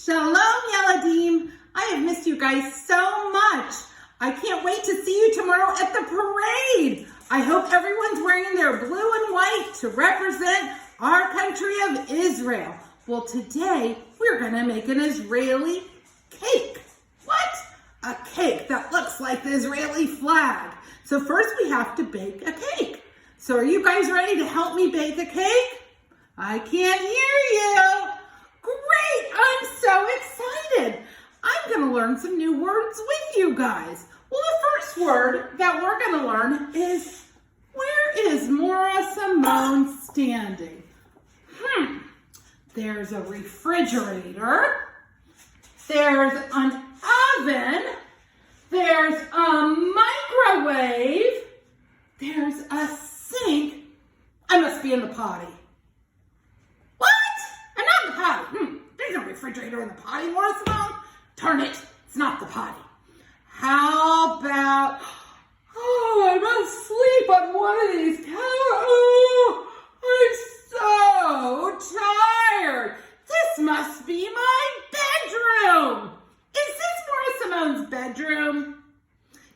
Shalom, Yeladim. I have missed you guys so much. I can't wait to see you tomorrow at the parade. I hope everyone's wearing their blue and white to represent our country of Israel. Well, today we're going to make an Israeli cake. What? A cake that looks like the Israeli flag. So first we have to bake a cake. So are you guys ready to help me bake a cake? I can't hear you. Great, I'm so excited. I'm going to learn some new words with you guys. Well, the first word that we're going to learn is, where is Morah Samone standing? There's a refrigerator. There's an oven. There's a microwave. There's a sink. I must be in the potty. What? I'm not in the potty. There's no refrigerator in the potty, Morah Samone. Darn it, it's not the potty. How about, I'm asleep on one of these couches. Oh, I'm so tired. This must be my bedroom. Is this Morah Samone's bedroom?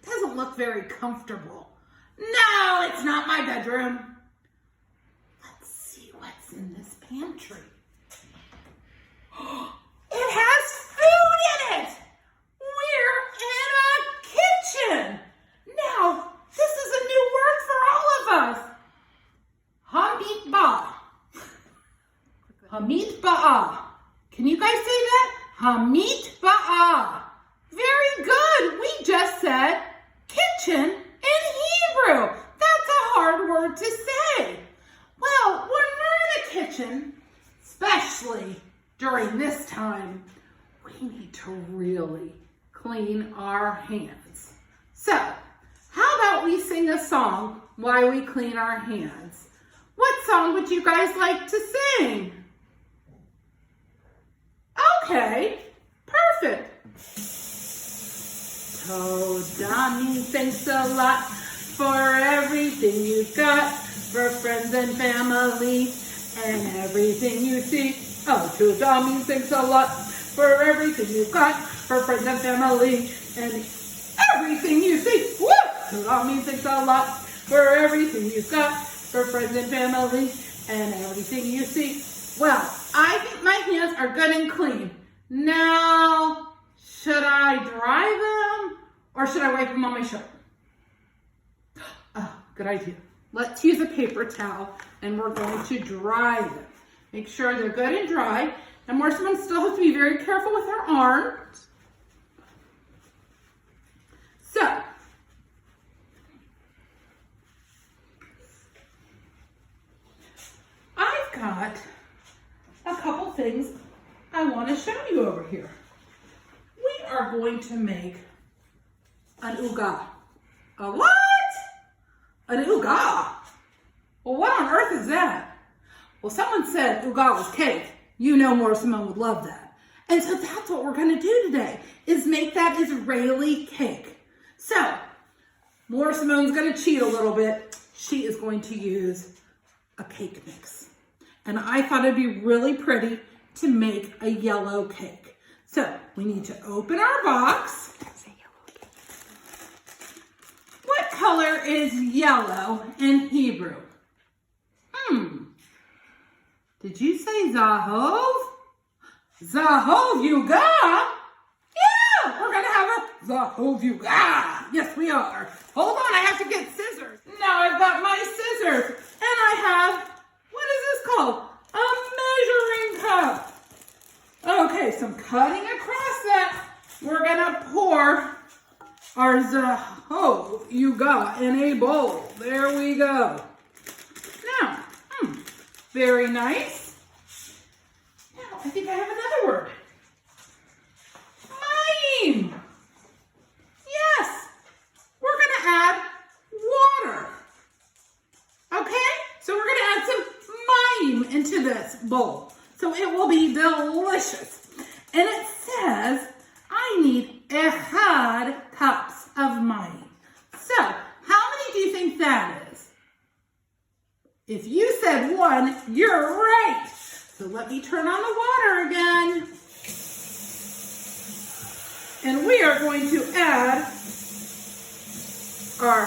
Doesn't look very comfortable. No, it's not my bedroom. Let's see what's in this pantry. It has food in it. We're in a kitchen. Now, this is a new word for all of us. Hamid ba'a. Can you guys say that? Hamid ba'a. Very good. We just said kitchen in Hebrew. That's a hard word to say. Well, when we're in a kitchen, especially during this time, we need to really clean our hands. So, how about we sing a song while we clean our hands? What song would you guys like to sing? Okay, perfect. Toda means thanks a lot for everything you've got, for friends and family, and everything you see. Oh, Toda means thanks a lot for everything you've got, for friends and family, and everything you see. Woo! Toda means thanks a lot for everything you've got, for friends and family, and everything you see. Well, I think my hands are good and clean. Now, should I dry them or should I wipe them on my shirt? Oh, good idea. Let's use a paper towel and we're going to dry them. Make sure they're good and dry. And Morah Samone still has to be very careful with her arms. So, I've got a couple things I want to show you over here. We are going to make an uga. A what? An uga? Well, what on earth is that? Well, someone said uga was cake. You know Morah Samone would love that. And so that's what we're going to do today, is make that Israeli cake. So, Morah Samone's going to cheat a little bit. She is going to use a cake mix. And I thought it'd be really pretty to make a yellow cake. So, we need to open our box. What color is yellow in Hebrew? Did you say Zahov? Zahov Yuga? Yeah, we're gonna have a Zahov Yuga. Yes, we are. Hold on, I have to get scissors. Now I've got my scissors, and I have, what is this called? A measuring cup. Okay, so I'm cutting across that. We're gonna pour our Zahov Yuga in a bowl. There we go. Now, very nice. Now, I think I have another word. Mayim. Yes, we're going to add water. Okay, so we're going to add some mayim into this bowl. So it will be delicious. And it says, I need 1 cups of mayim. So, how many do you think that is? If you said 1, you're right. So let me turn on the water again. And we are going to add our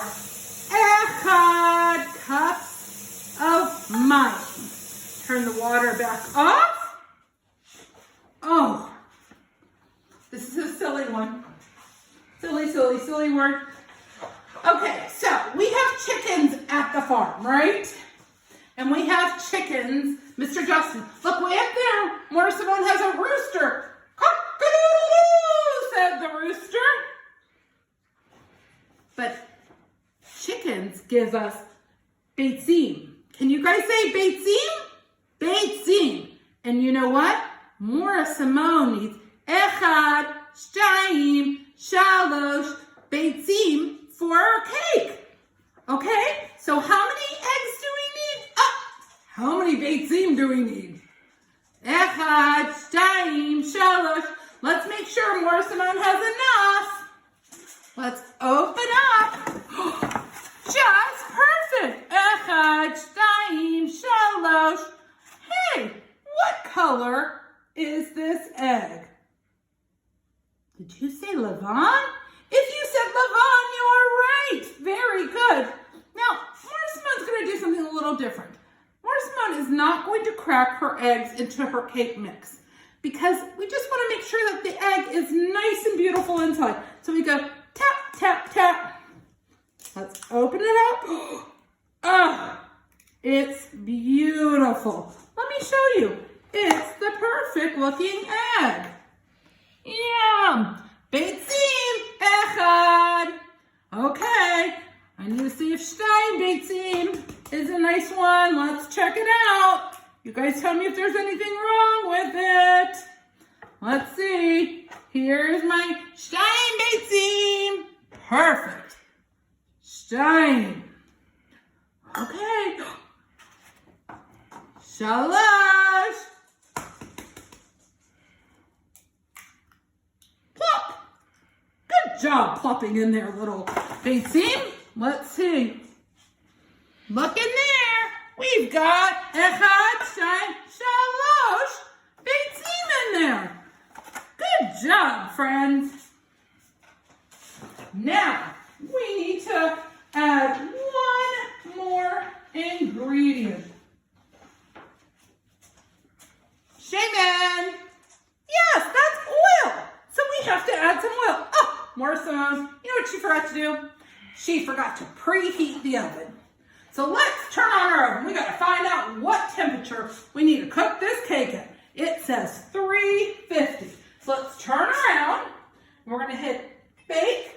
echad cups of mayim. Turn the water back off. Oh, this is a silly one. Silly word. Okay, so we have chickens at the farm, right? And we have chickens. Mr. Justin, look way up there. Morah Samone has a rooster. Cock-a-doodle-doo, said the rooster. But chickens give us beitzim. Can you guys say beitzim? Beitzim. And you know what? Morah Samone needs echad, shtayim, shalosh, beitzim for our cake. Okay? So how many eggs do we need? How many beitzim do we need? Echad, shtayim, shalosh. Let's make sure Morah Samone has enough. Let's open up. Just perfect. Echad, shtayim, shalosh. Hey, what color is this egg? Did you say Levon? If you said Levon, you are right. Very good. Now, Morah Samone's going to do something a little different. Morah Samone is not going to crack her eggs into her cake mix because we just want to make sure that the egg is nice and beautiful inside. So we go tap, tap, tap. Let's open it up. Oh, it's beautiful. Let me show you. It's the perfect looking egg. Yum! Beitzim echad. Okay, I need to see if shtayim beitzim is a nice one. Let's check it out. You guys tell me if there's anything wrong with it. Let's see. Here's my shtayim beitzim. Perfect. Shtayim. Okay. Shalosh. Plop. Good job plopping in there, little beitzim. Let's see. Look in there. We've got echad, shtayim, shalosh beitzim in there. Good job, friends. Now, we need to add one more ingredient. Shaman. Yes, that's oil. So we have to add some oil. Oh, Morah Samone, you know what she forgot to do? She forgot to preheat the oven. So let's turn on our oven. We got to find out what temperature we need to cook this cake at. It says 350. So let's turn around. We're going to hit bake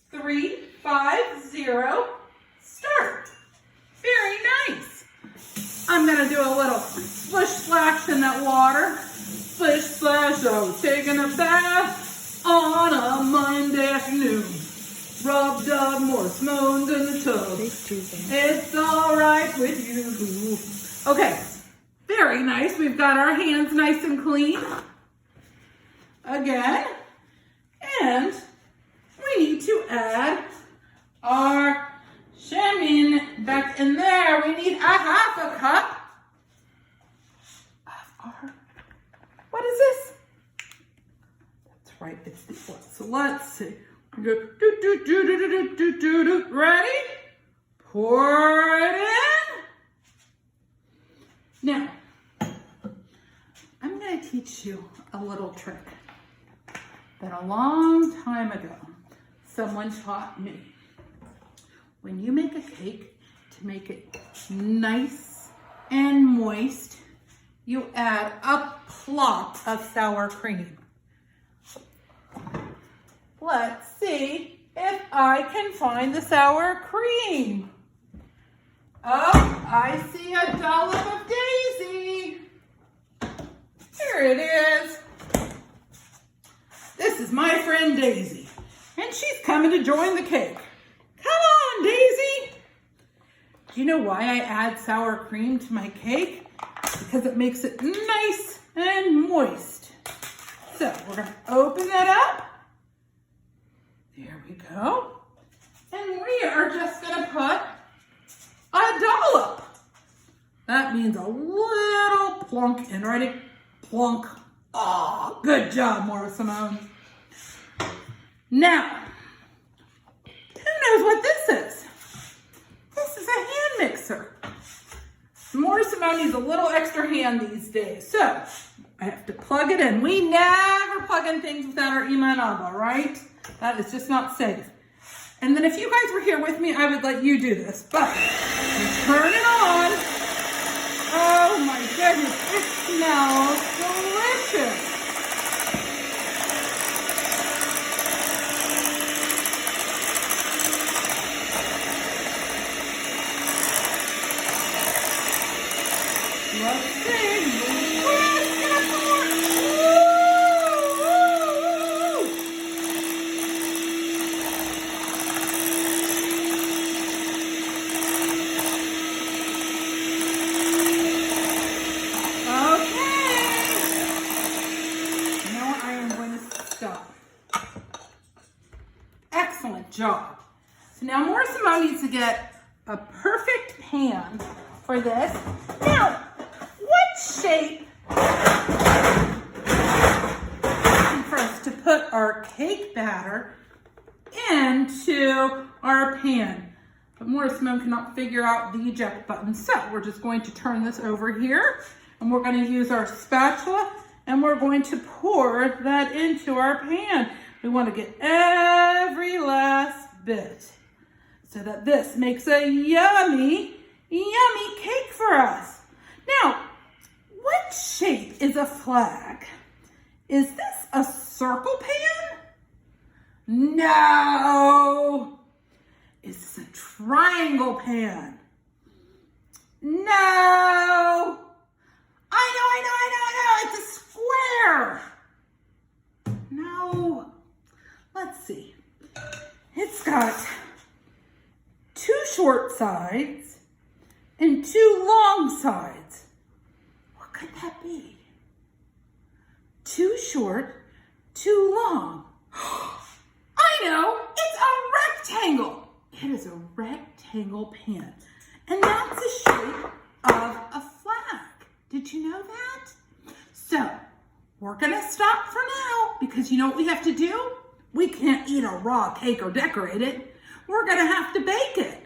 350. Start. Very nice. I'm going to do a little splish splash in that water. Splish splash, I was taking a bath on a Monday afternoon. Rub dub, Morah Samone's in the tub. It's all right with you. Okay, very nice. We've got our hands nice and clean. Again. And we need to add our shaman back in there. We need a half a cup of our, what is this? That's right, it's the oil. So let's see. Go do. Ready? Pour it in. Now, I'm going to teach you a little trick that a long time ago someone taught me. When you make a cake, to make it nice and moist, you add a plop of sour cream. Let's see if I can find the sour cream. Oh, I see a dollop of Daisy. Here it is. This is my friend Daisy, and she's coming to join the cake. Come on, Daisy. Do you know why I add sour cream to my cake? Because it makes it nice and moist. So we're going to open that up. There we go. And we are just going to put a dollop. That means a little plunk in. Ready? Plunk. Oh, good job, Morah Samone. Now, who knows what this is? This is a hand mixer. Morah Samone needs a little extra hand these days. So, I have to plug it in. We never plug in things without our Ima and Abba, right? That is just not safe. And then if you guys were here with me, I would let you do this. But, turn it on. Oh my goodness, it smells delicious. Let's see. Let's get some more. Okay. Now I am going to stop. Excellent job. So now Morah Samone needs to get a perfect pan for this. Now, what shape for us to put our cake batter into our pan? But Morah Samone cannot figure out the eject button, so we're just going to turn this over here, and we're going to use our spatula, and we're going to pour that into our pan. We want to get every last bit so that this makes a yummy, yummy cake for us. Now, what shape is a flag? Is this a circle pan? No. Is this a triangle pan? No. I know. It's a square. No. Let's see. It's got 2 short sides and 2 long sides. What could that be? 2 short, 2 long. I know, it's a rectangle. It is a rectangle pan. And that's the shape of a flag. Did you know that? So, we're gonna stop for now because you know what we have to do? We can't eat a raw cake or decorate it. We're gonna have to bake it.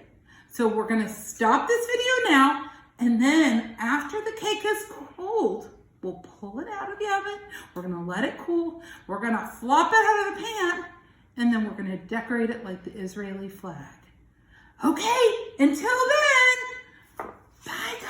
So we're gonna stop this video now, and then after the cake is cold, we'll pull it out of the oven. We're gonna let it cool. We're gonna flop it out of the pan, and then we're gonna decorate it like the Israeli flag. Okay, until then, bye guys.